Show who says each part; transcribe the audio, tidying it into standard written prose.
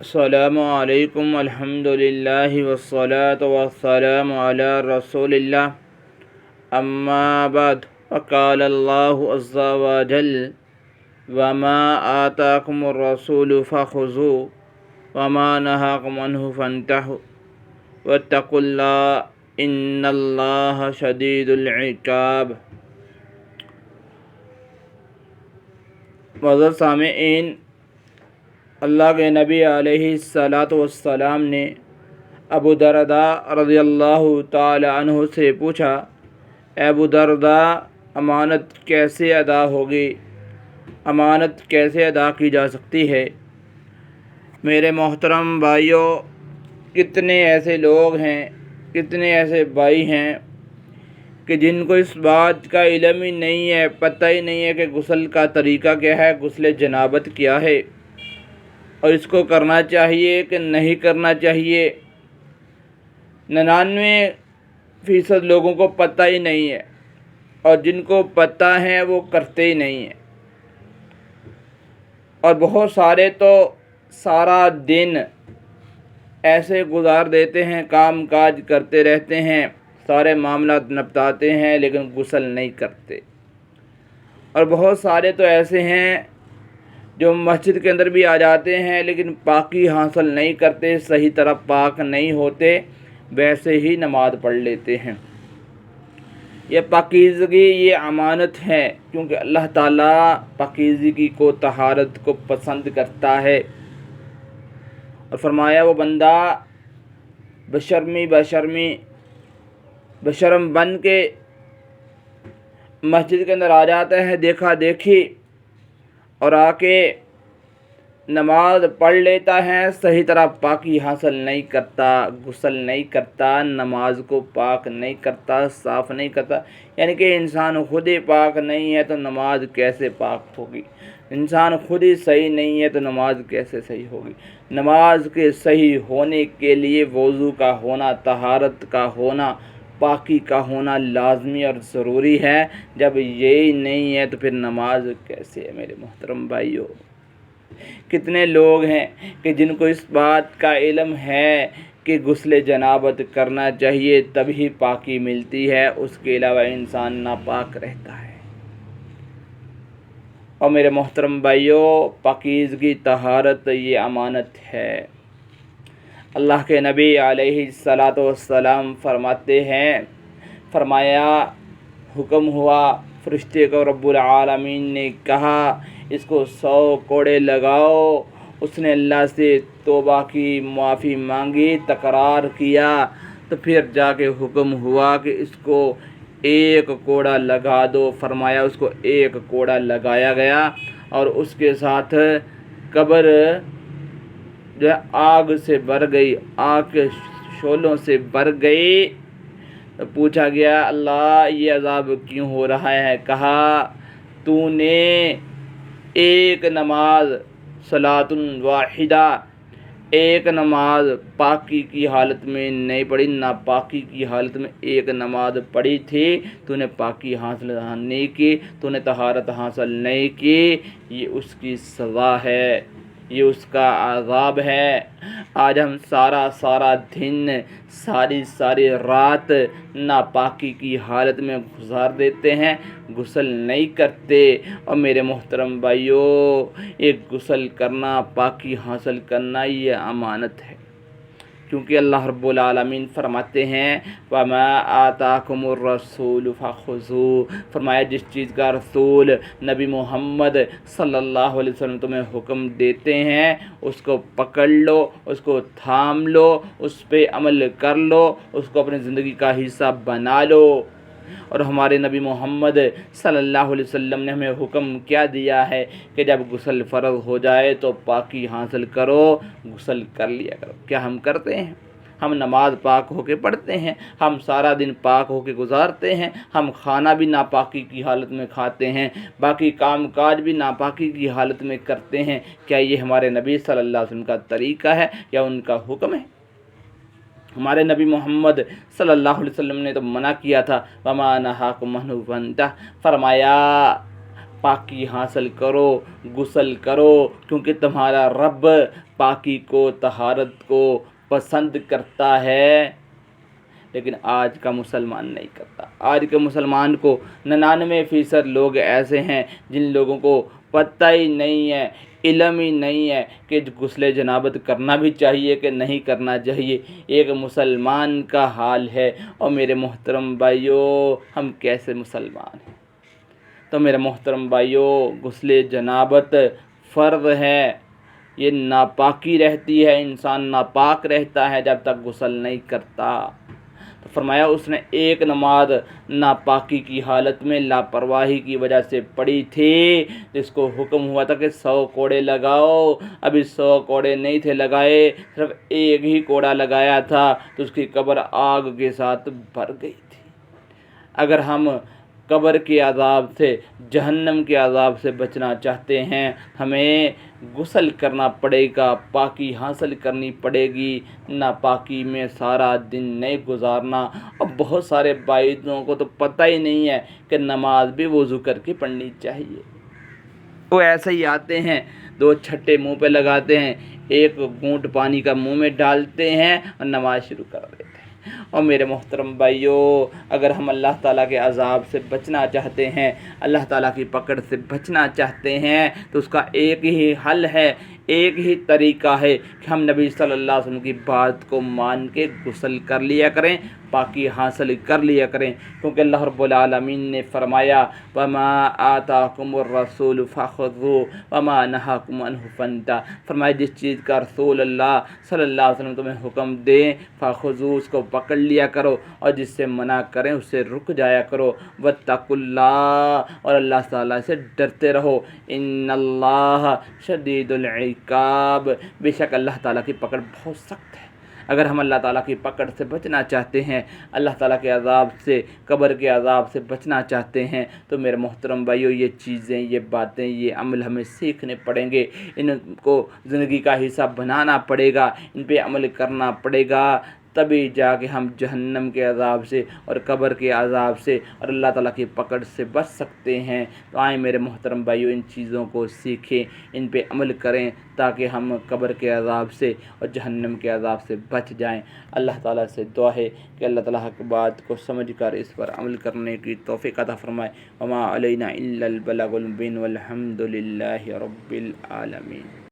Speaker 1: السلام علیکم الحمدللہ والصلاة والسلام علی رسول اللہ اما بعد فقال اللہ عز وجل وما آتاکم الرسول فخذوه وما نهاکم عنہ فانتہوا واتقوا اللہ ان اللہ شدید العقاب۔ معزز سامعین، اللہ کے نبی علیہ الصلاۃ والسلام نے ابو درداء رضی اللہ تعالی عنہ سے پوچھا، اے ابو درداء، امانت کیسے ادا ہوگی؟ امانت کیسے ادا کی جا سکتی ہے؟ میرے محترم بھائیوں، کتنے ایسے لوگ ہیں، کتنے ایسے بھائی ہیں کہ جن کو اس بات کا علم ہی نہیں ہے، پتہ ہی نہیں ہے کہ غسل کا طریقہ کیا ہے، غسل جنابت کیا ہے، اور اس کو کرنا چاہیے کہ نہیں کرنا چاہیے۔ 99% لوگوں کو پتہ ہی نہیں ہے، اور جن کو پتہ ہے وہ کرتے ہی نہیں ہیں، اور بہت سارے تو سارا دن ایسے گزار دیتے ہیں، کام کاج کرتے رہتے ہیں، سارے معاملات نپٹاتے ہیں، لیکن غسل نہیں کرتے۔ اور بہت سارے تو ایسے ہیں جو مسجد کے اندر بھی آ جاتے ہیں لیکن پاکی حاصل نہیں کرتے، صحیح طرح پاک نہیں ہوتے، ویسے ہی نماز پڑھ لیتے ہیں۔ یہ پاکیزگی، یہ امانت ہے، کیونکہ اللہ تعالیٰ پاکیزگی کو، طہارت کو پسند کرتا ہے، اور فرمایا وہ بندہ بشرم بن کے مسجد کے اندر آ جاتا ہے دیکھا دیکھی، اور آ کے نماز پڑھ لیتا ہے، صحیح طرح پاکی حاصل نہیں کرتا، غسل نہیں کرتا، نماز کو پاک نہیں کرتا، صاف نہیں کرتا، یعنی کہ انسان خود ہی پاک نہیں ہے تو نماز کیسے پاک ہوگی؟ انسان خود ہی صحیح نہیں ہے تو نماز کیسے صحیح ہوگی؟ نماز کے صحیح ہونے کے لیے وضو کا ہونا، طہارت کا ہونا، پاکی کا ہونا لازمی اور ضروری ہے۔ جب یہی نہیں ہے تو پھر نماز کیسے ہے؟ میرے محترم بھائیوں، کتنے لوگ ہیں کہ جن کو اس بات کا علم ہے کہ غسل جنابت کرنا چاہیے تبھی پاکی ملتی ہے، اس کے علاوہ انسان ناپاک رہتا ہے۔ اور میرے محترم بھائیوں، پاکیزگی، طہارت یہ امانت ہے۔ اللہ کے نبی علیہ الصلاۃ والسلام فرماتے ہیں، فرمایا، حکم ہوا فرشتے کو، رب العالمین نے کہا اس کو 100 کوڑے لگاؤ۔ اس نے اللہ سے توبہ کی، معافی مانگی، تکرار کیا، تو پھر جا کے حکم ہوا کہ اس کو 1 کوڑا لگا دو۔ فرمایا اس کو 1 کوڑا لگایا گیا، اور اس کے ساتھ قبر جو ہے آگ سے بھر گئی، آگ کے شعلوں سے بھر گئی۔ پوچھا گیا، اللہ یہ عذاب کیوں ہو رہا ہے؟ کہا تو نے ایک نماز، صلاۃ واحدہ، ایک نماز پاکی کی حالت میں نہیں پڑھی، ناپاکی کی حالت میں ایک نماز پڑھی تھی، تو نے پاکی حاصل نہیں کی، تو نے طہارت حاصل نہیں کی، یہ اس کی سزا ہے، یہ اس کا عذاب ہے۔ آج ہم سارا دن، ساری رات ناپاکی کی حالت میں گزار دیتے ہیں، غسل نہیں کرتے۔ اور میرے محترم بھائیوں، ایک غسل کرنا، پاکی حاصل کرنا یہ امانت ہے، کیونکہ اللہ رب العالمین فرماتے ہیں وَمَا آتَاكُمُ الرَّسُولُ فَخُذُوهُ، فرمایا جس چیز کا رسول نبی محمد صلی اللہ علیہ وسلم تمہیں حکم دیتے ہیں اس کو پکڑ لو، اس کو تھام لو، اس پہ عمل کر لو، اس کو اپنی زندگی کا حصہ بنا لو۔ اور ہمارے نبی محمد صلی اللہ علیہ وسلم نے ہمیں حکم کیا دیا ہے کہ جب غسل فرض ہو جائے تو پاکی حاصل کرو، غسل کر لیا کرو۔ کیا ہم کرتے ہیں؟ ہم نماز پاک ہو کے پڑھتے ہیں، ہم سارا دن پاک ہو کے گزارتے ہیں، ہم کھانا بھی ناپاکی کی حالت میں کھاتے ہیں، باقی کام کاج بھی ناپاکی کی حالت میں کرتے ہیں۔ کیا یہ ہمارے نبی صلی اللہ علیہ وسلم کا طریقہ ہے یا ان کا حکم ہے؟ ہمارے نبی محمد صلی اللہ علیہ وسلم نے تو منع کیا تھا، وَمَا نَهَاكُمْ عَنْهُ فَانْتَهُوا، فرمایا پاکی حاصل کرو، غسل کرو، کیونکہ تمہارا رب پاکی کو، طہارت کو پسند کرتا ہے۔ لیکن آج کا مسلمان نہیں کرتا۔ آج کے مسلمان کو 99% لوگ ایسے ہیں جن لوگوں کو پتہ ہی نہیں ہے، علم ہی نہیں ہے کہ غسل جنابت کرنا بھی چاہیے کہ نہیں کرنا چاہیے۔ ایک مسلمان کا حال ہے۔ اور میرے محترم بھائیوں، ہم کیسے مسلمان ہیں؟ تو میرے محترم بھائیوں، غسل جنابت فرض ہے۔ یہ ناپاکی رہتی ہے، انسان ناپاک رہتا ہے جب تک غسل نہیں کرتا۔ تو فرمایا اس نے ایک نماز ناپاکی کی حالت میں لاپرواہی کی وجہ سے پڑھی تھی، جس کو حکم ہوا تھا کہ 100 کوڑے لگاؤ۔ ابھی 100 کوڑے نہیں تھے لگائے، صرف ایک ہی کوڑا لگایا تھا تو اس کی قبر آگ کے ساتھ بھر گئی تھی۔ اگر ہم قبر کے عذاب سے، جہنم کے عذاب سے بچنا چاہتے ہیں، ہمیں غسل کرنا پڑے گا، پاکی حاصل کرنی پڑے گی، ناپاکی میں سارا دن نہیں گزارنا۔ اور بہت سارے بھائیوں کو تو پتہ ہی نہیں ہے کہ نماز بھی وضو کر کے پڑھنی چاہیے۔ وہ ایسے ہی آتے ہیں، 2 چھٹے منہ پہ لگاتے ہیں، ایک گھونٹ پانی کا منہ میں ڈالتے ہیں اور نماز شروع کر دیتے ہیں۔ اور میرے محترم بھائیوں، اگر ہم اللہ تعالیٰ کے عذاب سے بچنا چاہتے ہیں، اللہ تعالیٰ کی پکڑ سے بچنا چاہتے ہیں، تو اس کا ایک ہی حل ہے، ایک ہی طریقہ ہے کہ ہم نبی صلی اللہ علیہ وسلم کی بات کو مان کے غسل کر لیا کریں، پاکی حاصل کر لیا کریں، کیونکہ اللہ رب العالمین نے فرمایا وَمَا آتَاكُمُ الرَّسُولُ فَخُذُوهُ وَمَا نَهَاكُمْ عَنْهُ فَانْتَهُوا۔ فرمایا جس چیز کا رسول اللہ صلی اللہ علیہ وسلم تمہیں حکم دیں فَخُذُوهُ، اس کو پکڑ لیا کرو، اور جس سے منع کریں اس سے رک جایا کرو۔ وَاتَّقُوا اللَّهَ، اور اللہ تعالیٰ سے ڈرتے رہو۔ إِنَّ اللَّهَ شَدِيدُ الْعِقَابِ، بے شک اللہ تعالیٰ کی پکڑ بہت سخت ہے۔ اگر ہم اللہ تعالیٰ کی پکڑ سے بچنا چاہتے ہیں، اللہ تعالیٰ کے عذاب سے، قبر کے عذاب سے بچنا چاہتے ہیں، تو میرے محترم بھائیوں، یہ چیزیں، یہ باتیں، یہ عمل ہمیں سیکھنے پڑیں گے، ان کو زندگی کا حصہ بنانا پڑے گا، ان پہ عمل کرنا پڑے گا، تبھی جا کے ہم جہنم کے عذاب سے اور قبر کے عذاب سے اور اللہ تعالیٰ کی پکڑ سے بچ سکتے ہیں۔ تو آئیں میرے محترم بھائیوں، ان چیزوں کو سیکھیں، ان پہ عمل کریں، تاکہ ہم قبر کے عذاب سے اور جہنم کے عذاب سے بچ جائیں۔ اللہ تعالیٰ سے دعا ہے کہ اللہ تعالیٰ کی بات کو سمجھ کر اس پر عمل کرنے کی توفیق عطا فرمائے۔ وما علینا الا البلاغ المبین والحمد للہ رب العالمین۔